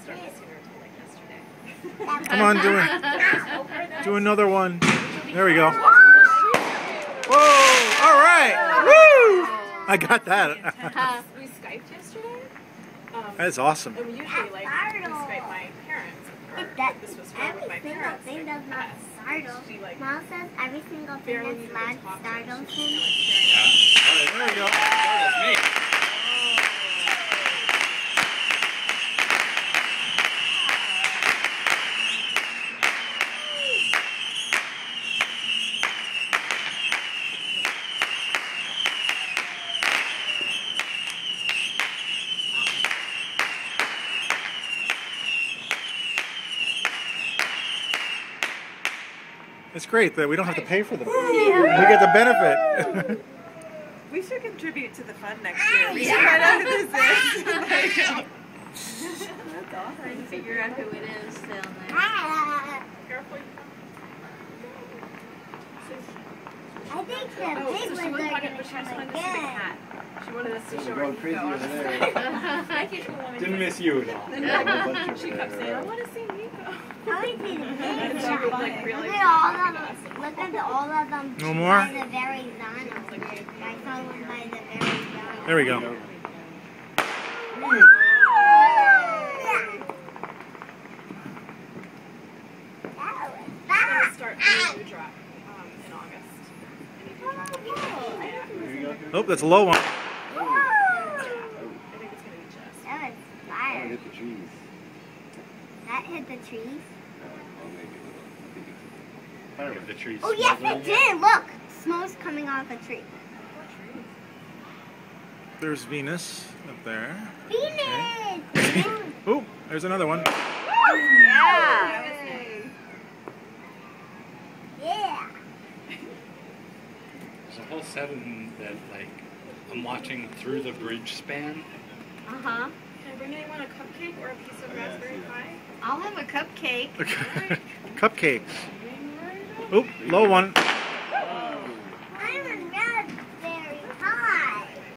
start missing her until like yesterday. Come on, do another one. There we go. Whoa! All right. Woo! I got that. We Skyped yesterday. That's awesome. And we usually like Skype my parents. This was her with my parents. Thing does not startle. She, like, Mom says every single thing barely that's loud startles him. There we go. It's great that we don't have to pay for them. We get the benefit. We should contribute to the fund next year. We should find out who this is. That's awesome. Trying to figure out who it is down there. Careful. I think the big ones are going to come again. She wanted us to show her Going crazy over there. Thank you for woman. Didn't miss you at all. She kept saying, I want to see Nico. I want to see the big And she ones. would like really Look at all of them. Look at all of them. No more? By the very Zano. I saw one by the very Zano. There we go. We're going to start doing new drop in August. Oh, that's a low one. I think it's going to be just. That was Oh, fire. hit the trees. That hit the trees. Oh, maybe. The trees. Oh, yes, it did. Look. Smoke's coming off a tree. There's Venus up there. Venus! Oh, there's another one. Yeah. Yeah. There's a whole 7 that like I'm watching through the bridge span. Uh-huh. Can bring anyone a cupcake or a piece of raspberry pie? I'll have a cupcake. Cupcakes. Oh, low one.